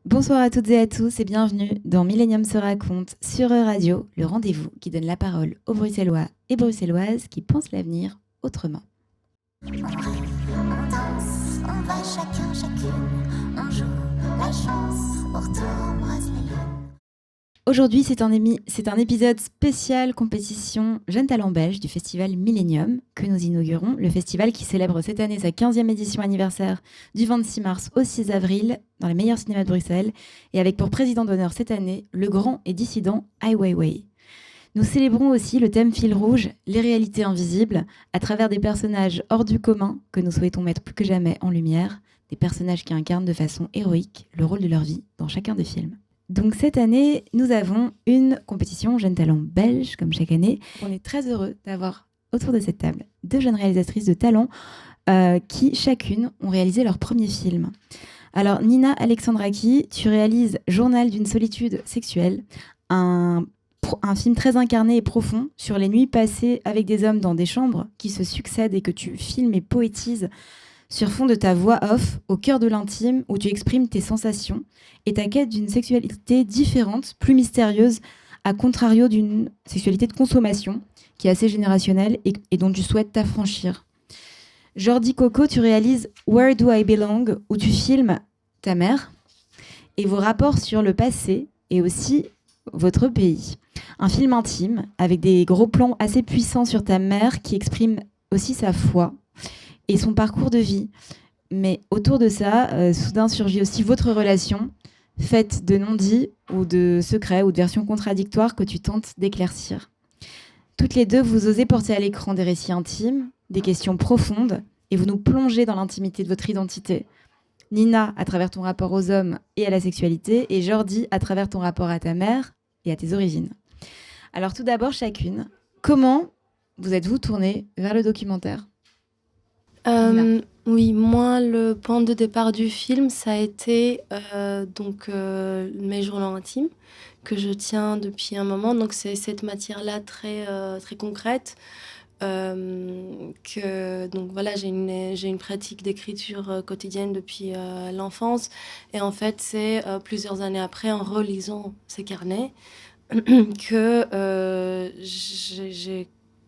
Bonsoir à toutes et à tous et bienvenue dans Millennium se raconte sur Radio, le rendez-vous qui donne la parole aux Bruxellois et Bruxelloises qui pensent l'avenir autrement. On rêve, on danse, on va chacun, chacune, on joue la chance, pour tout embrasse les lunes. Aujourd'hui, c'est un épisode spécial compétition Jeunes Talents Belges du festival Millennium que nous inaugurons, le festival qui célèbre cette année sa 15e édition anniversaire du 26 mars au 6 avril dans les meilleurs cinémas de Bruxelles et avec pour président d'honneur cette année le grand et dissident Ai Weiwei. Nous célébrons aussi le thème fil rouge, les réalités invisibles, à travers des personnages hors du commun que nous souhaitons mettre plus que jamais en lumière, des personnages qui incarnent de façon héroïque le rôle de leur vie dans chacun des films. Donc cette année, nous avons une compétition Jeunes Talents belge, comme chaque année. On est très heureux d'avoir autour de cette table deux jeunes réalisatrices de talent qui, chacune, ont réalisé leur premier film. Alors Nina Alexandraki, tu réalises Journal d'une solitude sexuelle, un film très incarné et profond sur les nuits passées avec des hommes dans des chambres qui se succèdent et que tu filmes et poétises sur fond de ta voix off, au cœur de l'intime, où tu exprimes tes sensations et ta quête d'une sexualité différente, plus mystérieuse, à contrario d'une sexualité de consommation qui est assez générationnelle et dont tu souhaites t'affranchir. Jordi Coco, tu réalises Where Do I Belong, où tu filmes ta mère et vos rapports sur le passé et aussi votre pays. Un film intime avec des gros plans assez puissants sur ta mère qui exprime aussi sa foi et son parcours de vie. Mais autour de ça, soudain surgit aussi votre relation, faite de non-dits ou de secrets ou de versions contradictoires que tu tentes d'éclaircir. Toutes les deux, vous osez porter à l'écran des récits intimes, des questions profondes, et vous nous plongez dans l'intimité de votre identité. Nina, à travers ton rapport aux hommes et à la sexualité, et Jordi, à travers ton rapport à ta mère et à tes origines. Alors tout d'abord, chacune, comment vous êtes-vous tournée vers le documentaire ? Oui, moi, le point de départ du film, ça a été mes journaux intimes que je tiens depuis un moment. Donc, c'est cette matière-là très concrète. Donc voilà, j'ai une pratique d'écriture quotidienne depuis l'enfance. Et en fait, c'est plusieurs années après, en relisant ces carnets, que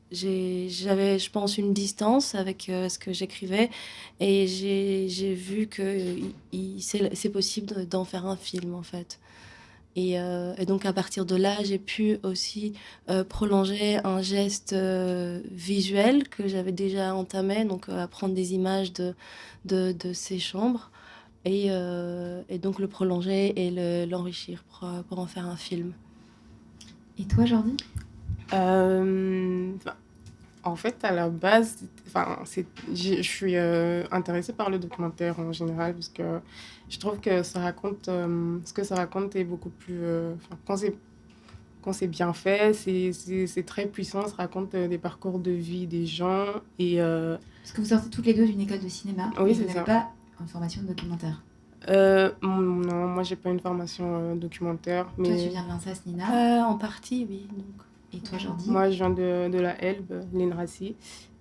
j'avais, je pense, une distance avec ce que j'écrivais et j'ai vu que c'est possible d'en faire un film en fait. Et donc à partir de là, j'ai pu aussi prolonger un geste visuel que j'avais déjà entamé, donc à prendre des images de ces chambres et donc le prolonger et l'enrichir pour en faire un film. Et toi, Jordi ? En fait, à la base, je suis intéressée par le documentaire en général parce que je trouve que ça raconte, ce que ça raconte est beaucoup plus... quand c'est bien fait, c'est très puissant, ça raconte des parcours de vie des gens. Parce que vous sortez toutes les deux d'une école de cinéma, oui, et c'est vous n'avez ça. pas une formation de documentaire. Non, moi, j'ai pas une formation documentaire. Mais... Toi, tu viens de l'INSAS, Nina. En partie, oui. Donc. Et toi, Jordi ? Moi, je viens de la Elbe, l'INRACI.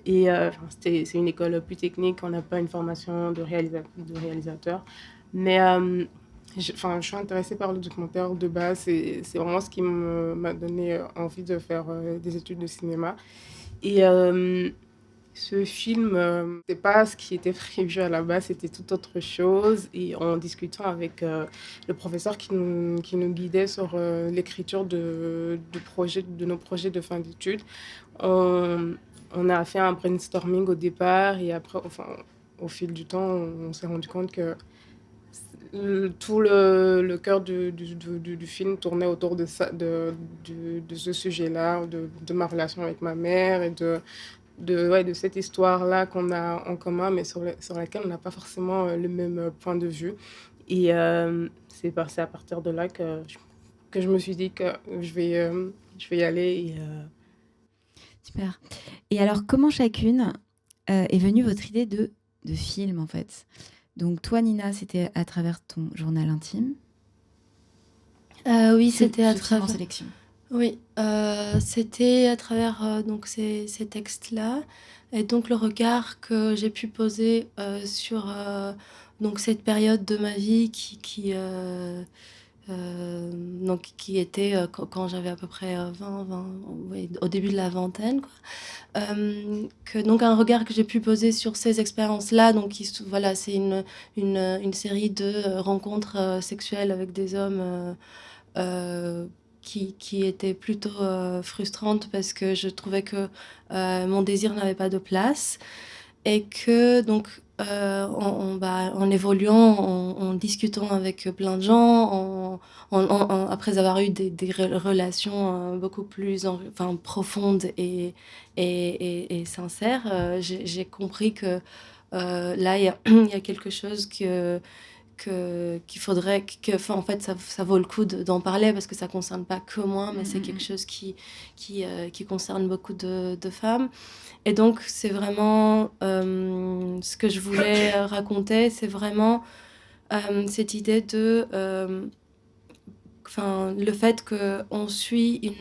C'est une école plus technique, on n'a pas une formation de réalisateur. Mais je suis intéressée par le documentaire de base. C'est vraiment ce qui m'a donné envie de faire des études de cinéma. Et ce film, c'était pas ce qui était prévu à la base, c'était tout autre chose. Et en discutant avec le professeur qui nous guidait sur l'écriture de nos projets de fin d'études, on a fait un brainstorming au départ et après, au fil du temps, on s'est rendu compte que tout le cœur du film tournait autour de ce sujet-là, de ma relation avec ma mère et de cette histoire-là qu'on a en commun, mais sur laquelle on n'a pas forcément le même point de vue. Et c'est à partir de là que je me suis dit que je vais y aller. Super. Et alors, comment chacune est venue votre idée de film, en fait ? Donc, toi, Nina, c'était à travers ton journal intime. Oui, c'était à travers... travers... sélection. Oui, c'était à travers donc ces textes-là et donc le regard que j'ai pu poser sur donc cette période de ma vie donc qui était quand j'avais à peu près 20, ouais, au début de la vingtaine, quoi. Donc un regard que j'ai pu poser sur ces expériences-là, donc voilà, c'est une série de rencontres sexuelles avec des hommes euh, qui étaient plutôt frustrantes parce que je trouvais que mon désir n'avait pas de place et que donc en évoluant, en discutant avec plein de gens, après avoir eu des relations beaucoup plus profondes et sincères, j'ai compris que là, il y a quelque chose qu'il faudrait enfin, en fait ça vaut le coup d'en parler parce que ça concerne pas que moi, mais c'est quelque chose qui concerne beaucoup de femmes. Et donc c'est vraiment ce que je voulais raconter, c'est vraiment cette idée de le fait qu'on suit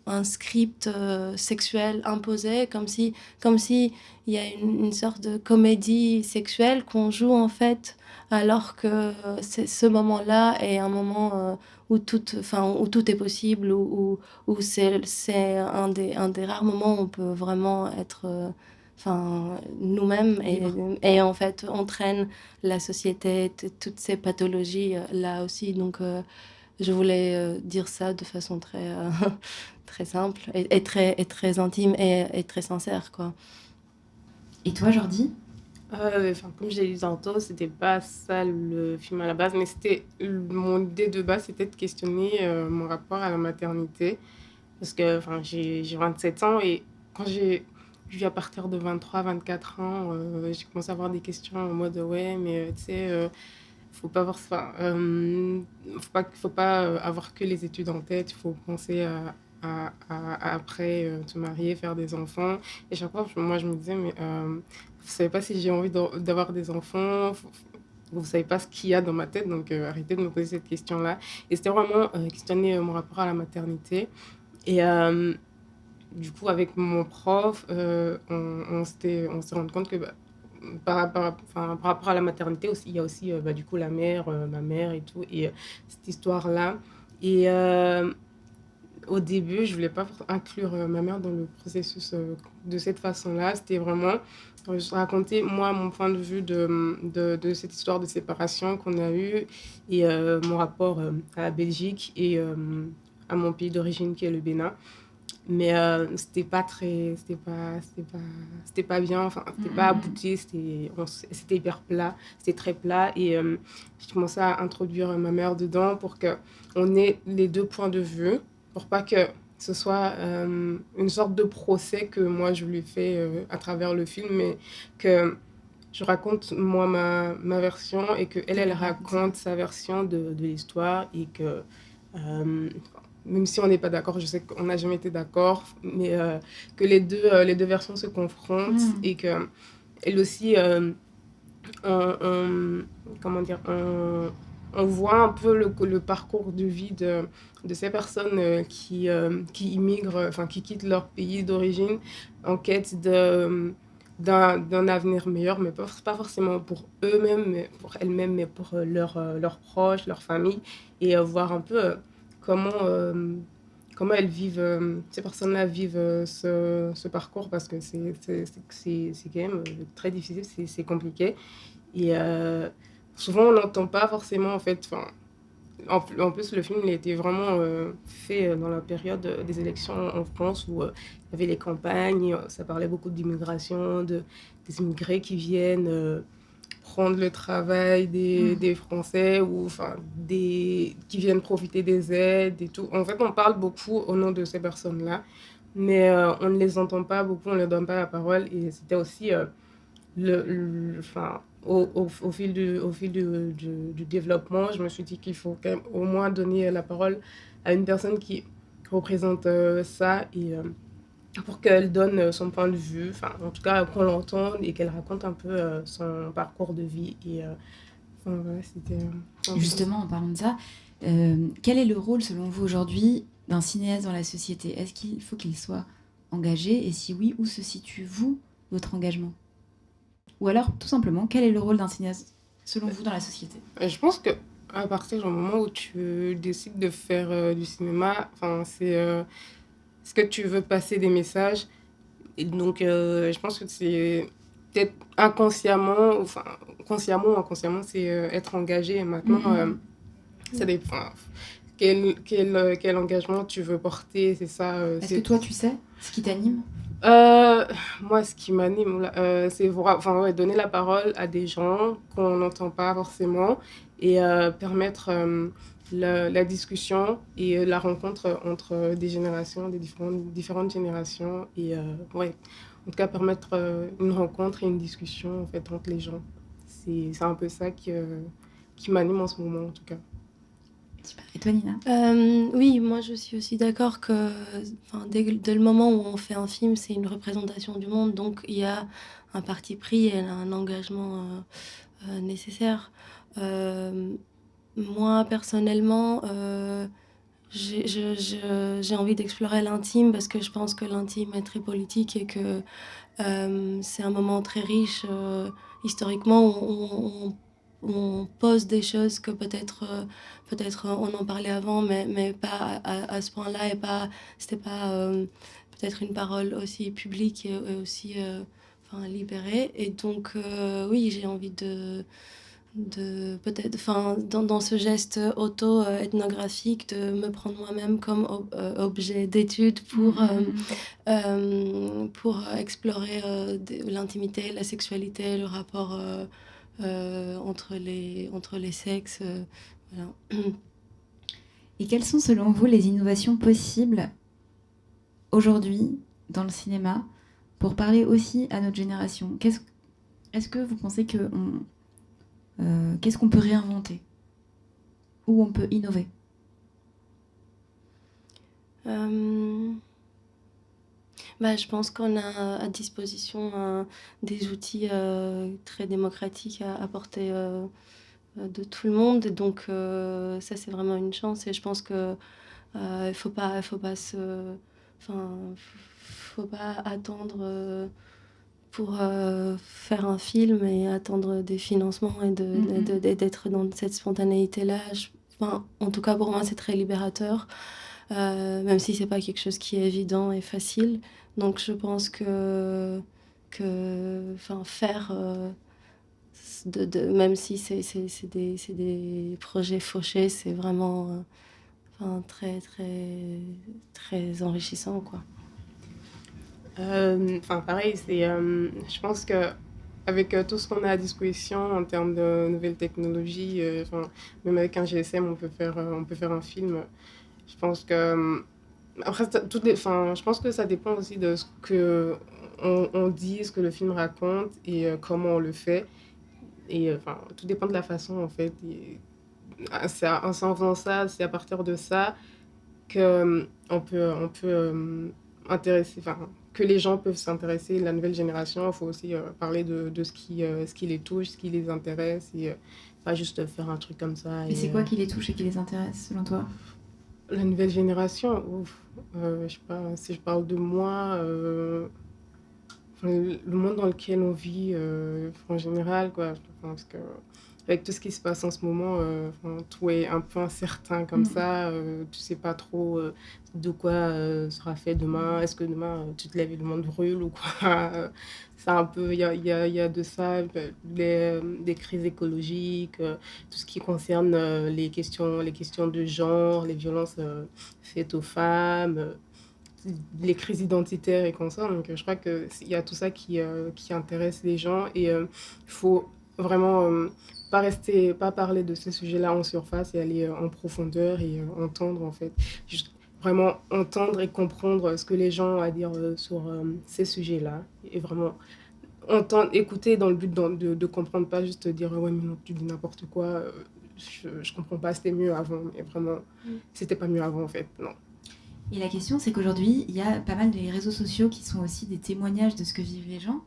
un script sexuel imposé, comme si il y a une sorte de comédie sexuelle qu'on joue en fait, alors que ce moment-là est un moment où tout est possible, où c'est un des rares moments où on peut vraiment être nous-mêmes et en fait on traîne la société, toutes ces pathologies là aussi. Donc je voulais dire ça de façon très, très simple et très intime et très sincère, quoi. Et toi, Jordi? Comme je l'ai dit tantôt, c'était pas ça le film à la base, mais mon idée de base, c'était de questionner mon rapport à la maternité. Parce que j'ai 27 ans et quand j'ai vu à partir de 23, 24 ans, j'ai commencé à avoir des questions en mode ouais, mais tu sais, faut pas avoir, faut pas avoir que les études en tête, il faut penser à après te marier, faire des enfants. Et chaque fois, moi, je me disais, mais vous savez pas si j'ai envie d'avoir des enfants, vous savez pas ce qu'il y a dans ma tête, donc arrêtez de me poser cette question-là. Et c'était vraiment questionner mon rapport à la maternité. Et du coup, avec mon prof, on s'est rendu compte que par rapport à la maternité, aussi, il y a aussi du coup la mère, ma mère et tout, et cette histoire-là. Et au début, je voulais pas inclure ma mère dans le processus de cette façon-là. C'était vraiment raconter, moi, mon point de vue de cette histoire de séparation qu'on a eue et mon rapport à la Belgique et à mon pays d'origine qui est le Bénin. Mais c'était pas bien, enfin, c'était pas abouti, c'était hyper plat, c'était très plat. Et j'ai commencé à introduire ma mère dedans pour qu'on ait les deux points de vue, pour pas que ce soit une sorte de procès que moi je lui fais à travers le film, mais que je raconte moi ma version et qu'elle, elle raconte sa version de l'histoire et que même si on n'est pas d'accord, je sais qu'on n'a jamais été d'accord, mais que les deux versions se confrontent et que elle aussi, comment dire, on voit un peu le parcours de vie de ces personnes qui immigrent, enfin qui quittent leur pays d'origine en quête d'un avenir meilleur, mais pas forcément pour eux-mêmes, mais pour elles-mêmes, mais pour leurs proches, leur famille, et voir un peu comment elles vivent, ces personnes-là vivent ce parcours, parce que c'est quand même très difficile, c'est compliqué. Et souvent, on n'entend pas forcément, en fait, en plus, le film il a été vraiment fait dans la période des élections en France où il y avait les campagnes, ça parlait beaucoup d'immigration, des immigrés qui viennent prendre le travail des Français ou qui viennent profiter des aides et tout. En fait, on parle beaucoup au nom de ces personnes-là, mais on ne les entend pas beaucoup, on ne leur donne pas la parole. Et c'était aussi au fil du développement, je me suis dit qu'il faut quand même au moins donner la parole à une personne qui représente ça et pour qu'elle donne son point de vue, en tout cas qu'on l'entende et qu'elle raconte un peu son parcours de vie. Et voilà, c'était... Justement, en parlant de ça, quel est le rôle, selon vous, aujourd'hui, d'un cinéaste dans la société? Est-ce qu'il faut qu'il soit engagé? Et si oui, où se situe, vous, votre engagement? Ou alors, tout simplement, quel est le rôle d'un cinéaste selon vous, dans la société? Je pense que à partir du moment où tu décides de faire du cinéma, enfin, c'est est-ce que tu veux passer des messages? Et donc, je pense que c'est peut-être inconsciemment, enfin, consciemment ou inconsciemment, c'est être engagé. Et maintenant, ça dépend. Quel engagement tu veux porter, c'est ça. Est-ce que toi, tu sais ce qui t'anime? Euh, Moi, ce qui m'anime, là, c'est enfin, ouais, donner la parole à des gens qu'on n'entend pas forcément et permettre la discussion et la rencontre entre des générations, des différentes générations. Et ouais, en tout cas, permettre une rencontre et une discussion en fait, entre les gens. C'est un peu ça qui m'anime en ce moment, en tout cas. Super. Et toi, Nina? Oui, moi je suis aussi d'accord que dès le moment où on fait un film, c'est une représentation du monde, donc il y a un parti pris et un engagement nécessaire. Euh, Moi personnellement, j'ai envie d'explorer l'intime parce que je pense que l'intime est très politique et que c'est un moment très riche historiquement où on pose des choses que peut-être on en parlait avant, mais pas à ce point-là et pas c'était pas peut-être une parole aussi publique et aussi libérée. Et donc oui, j'ai envie de peut-être, enfin, dans ce geste auto-ethnographique, de me prendre moi-même comme objet d'étude pour explorer l'intimité, la sexualité, le rapport entre les sexes. Voilà. Et quelles sont, selon vous, les innovations possibles aujourd'hui dans le cinéma pour parler aussi à notre génération? Est-ce que vous pensez que qu'est-ce qu'on peut réinventer? Où on peut innover? Je pense qu'on a à disposition des outils très démocratiques à portée de tout le monde. Et donc ça, c'est vraiment une chance. Et je pense que faut pas faut pas attendre pour faire un film et attendre des financements et d'être dans cette spontanéité-là. En tout cas, pour moi, c'est très libérateur. Même si c'est pas quelque chose qui est évident et facile. Donc je pense faire, même si c'est des projets fauchés, c'est vraiment très, très, très enrichissant, quoi. Enfin, pareil, je pense que avec tout ce qu'on a à disposition en termes de nouvelles technologies, enfin, même avec un GSM, on peut faire un film. Je pense que après, enfin, je pense que ça dépend aussi de ce que on dit, ce que le film raconte et comment on le fait. Et enfin, tout dépend de la façon en fait. Et, en faisant ça, c'est à partir de ça que on peut intéresser, enfin, que les gens peuvent s'intéresser. La nouvelle génération, il faut aussi parler de ce qui les touche, ce qui les intéresse et pas juste faire un truc comme ça. Et c'est quoi qui les touche et qui les intéresse, selon toi? La nouvelle génération, ouf, je sais pas, si je parle de moi, le monde dans lequel on vit en général, quoi. Enfin, parce que avec tout ce qui se passe en ce moment, enfin, tout est un peu incertain comme ça. Tu sais pas trop de quoi sera fait demain. Est-ce que demain tu te lèves et le monde brûle ou quoi? C'est un peu, il y a de ça, des crises écologiques, tout ce qui concerne les questions de genre, les violences faites aux femmes. Les crises identitaires et consorts. Donc, je crois qu'il y a tout ça qui intéresse les gens et il faut vraiment pas parler de ces sujets-là en surface et aller en profondeur et entendre en fait. Juste vraiment entendre et comprendre ce que les gens ont à dire sur ces sujets-là et vraiment entendre, écouter dans le but de comprendre, pas juste dire ouais mais non, tu dis n'importe quoi, je comprends pas, c'était mieux avant, mais vraiment c'était pas mieux avant en fait, non. Et la question, c'est qu'aujourd'hui, il y a pas mal de réseaux sociaux qui sont aussi des témoignages de ce que vivent les gens.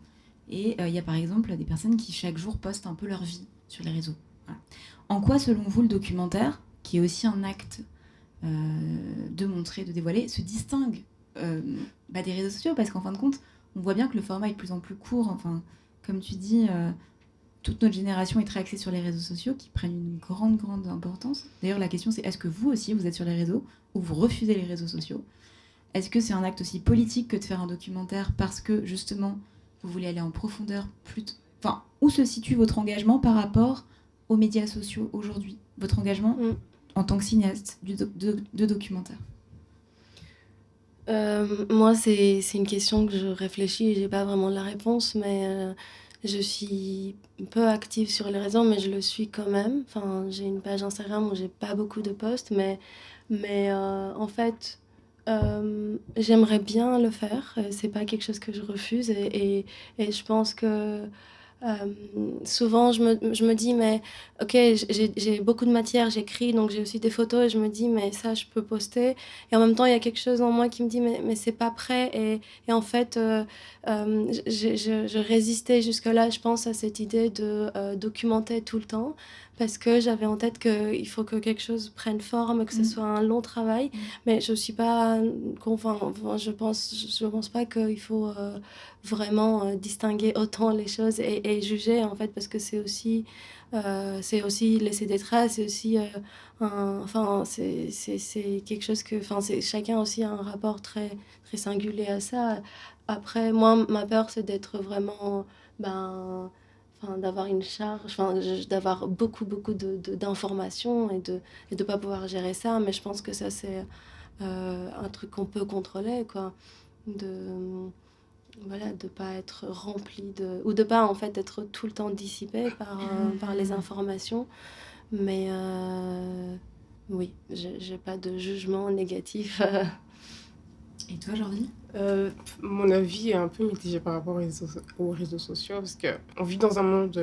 Et il y a par exemple des personnes qui chaque jour postent un peu leur vie sur les réseaux. Voilà. En quoi, selon vous, le documentaire, qui est aussi un acte de montrer, de dévoiler, se distingue des réseaux sociaux? Parce qu'en fin de compte, on voit bien que le format est de plus en plus court. Enfin, comme tu dis, toute notre génération est très axée sur les réseaux sociaux, qui prennent une grande, grande importance. D'ailleurs, la question, c'est est-ce que vous aussi, vous êtes sur les réseaux ou vous refusez les réseaux sociaux ? Est-ce que c'est un acte aussi politique que de faire un documentaire parce que, justement, vous voulez aller en profondeur Enfin, où se situe votre engagement par rapport aux médias sociaux aujourd'hui ? Votre engagement en tant que cinéaste de documentaire ? Moi, c'est une question que je réfléchis et j'ai pas vraiment la réponse, mais je suis peu active sur les réseaux, mais je le suis quand même. Enfin, j'ai une page Instagram où j'ai pas beaucoup de posts, mais en fait, j'aimerais bien le faire. C'est pas quelque chose que je refuse et je pense que souvent je me dis mais ok, j'ai beaucoup de matière, j'écris, donc j'ai aussi des photos et je me dis mais ça je peux poster et en même temps il y a quelque chose en moi qui me dit mais c'est pas prêt et en fait je résistais jusque-là, je pense, à cette idée de documenter tout le temps parce que j'avais en tête qu'il faut que quelque chose prenne forme, que ce soit un long travail, mais je suis pas je pense pas qu'il faut vraiment distinguer autant les choses et juger en fait parce que c'est aussi laisser des traces, c'est aussi c'est quelque chose que chacun aussi a un rapport très très singulier à ça. Après moi ma peur c'est d'être vraiment d'avoir une charge, d'avoir beaucoup d'informations et de pas pouvoir gérer ça, mais je pense que ça c'est un truc qu'on peut contrôler quoi, de voilà, de pas être rempli ou de pas en fait être tout le temps dissipé par les informations, mais oui, j'ai pas de jugement négatif. Et toi, Jordi ? Mon avis est un peu mitigé par rapport aux réseaux sociaux parce qu'on vit dans un monde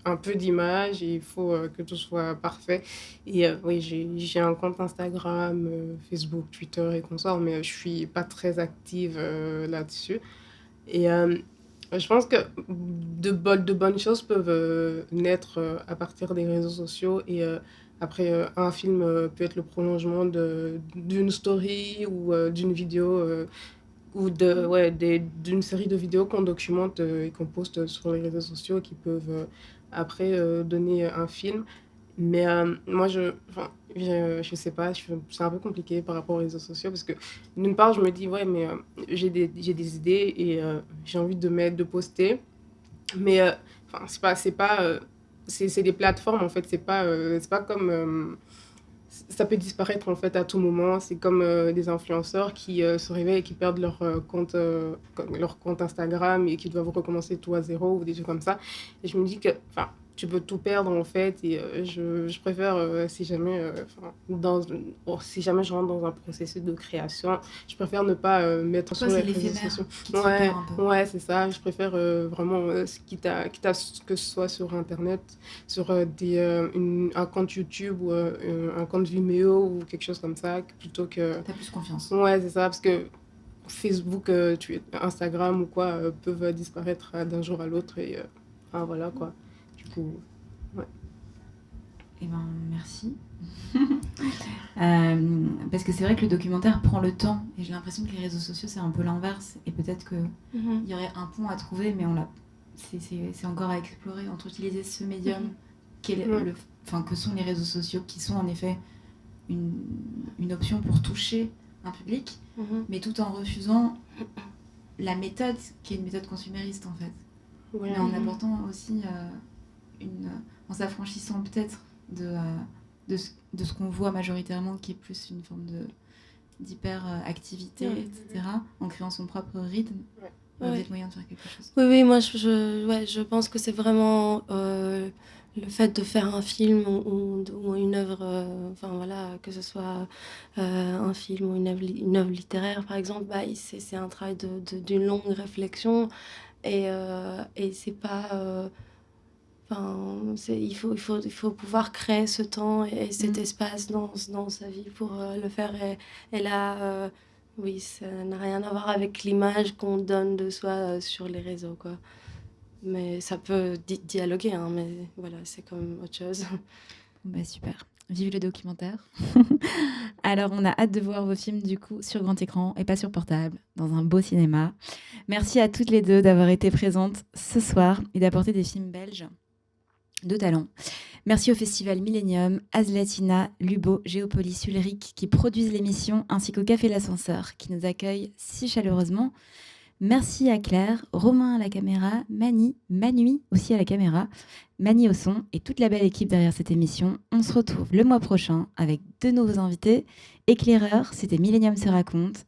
un peu d'images et il faut que tout soit parfait. Et oui, j'ai un compte Instagram, Facebook, Twitter et consorts, mais je suis pas très active là-dessus. Et je pense que de bonnes choses peuvent naître à partir des réseaux sociaux et après, un film peut être le prolongement d'une story ou d'une vidéo ou d'une série de vidéos qu'on documente et qu'on poste sur les réseaux sociaux qui peuvent après donner un film. Mais moi, je sais pas, c'est un peu compliqué par rapport aux réseaux sociaux parce que d'une part, je me dis, ouais, mais j'ai des idées et j'ai envie de poster. Mais c'est des plateformes, en fait, c'est pas comme... ça peut disparaître, en fait, à tout moment. C'est comme des influenceurs qui se réveillent et qui perdent leur compte Instagram et qui doivent recommencer tout à zéro ou des trucs comme ça. Et je me dis que... tu peux tout perdre en fait et je préfère si jamais si jamais je rentre dans un processus de création, je préfère ne pas mettre sur les réseaux sociaux. Ouais, c'est ça, je préfère vraiment quitte à ce que ce soit sur internet, sur un compte YouTube ou un compte Vimeo ou quelque chose comme ça, plutôt que t'as plus confiance. Ouais, c'est ça, parce que Facebook, Instagram ou quoi peuvent disparaître d'un jour à l'autre et voilà quoi. Ouais. Eh ben, merci. Parce que c'est vrai que le documentaire prend le temps et j'ai l'impression que les réseaux sociaux c'est un peu l'inverse et peut-être qu'il y aurait un pont à trouver mais c'est encore à explorer entre utiliser ce médium que sont les réseaux sociaux qui sont en effet une option pour toucher un public mais tout en refusant la méthode qui est une méthode consumériste en fait. Ouais. Mais en apportant aussi en s'affranchissant peut-être de ce qu'on voit majoritairement qui est plus une forme d'hyper-activité, etc. En créant son propre rythme, il y a peut-être moyen de faire quelque chose. Oui, moi je pense que c'est vraiment le fait de faire un film ou une œuvre, que ce soit un film ou une œuvre littéraire par exemple, c'est un travail d'une longue réflexion et c'est pas... il faut pouvoir créer ce temps et cet espace dans sa vie pour le faire. Et là, oui, ça n'a rien à voir avec l'image qu'on donne de soi sur les réseaux, quoi. Mais ça peut dialoguer, hein, mais voilà, c'est comme autre chose. Super. Vive le documentaire. Alors, on a hâte de voir vos films, du coup, sur grand écran et pas sur portable, dans un beau cinéma. Merci à toutes les deux d'avoir été présentes ce soir et d'apporter des films belges de talent. Merci au Festival Millennium, Azlatina, Lubo, Géopolis, Ulrich qui produisent l'émission, ainsi qu'au Café L'Ascenseur qui nous accueille si chaleureusement. Merci à Claire, Romain à la caméra, Manui aussi à la caméra, Mani au son et toute la belle équipe derrière cette émission. On se retrouve le mois prochain avec de nouveaux invités. Éclaireurs, c'était Millennium se raconte.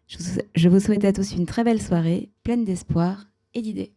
Je vous souhaite à tous une très belle soirée, pleine d'espoir et d'idées.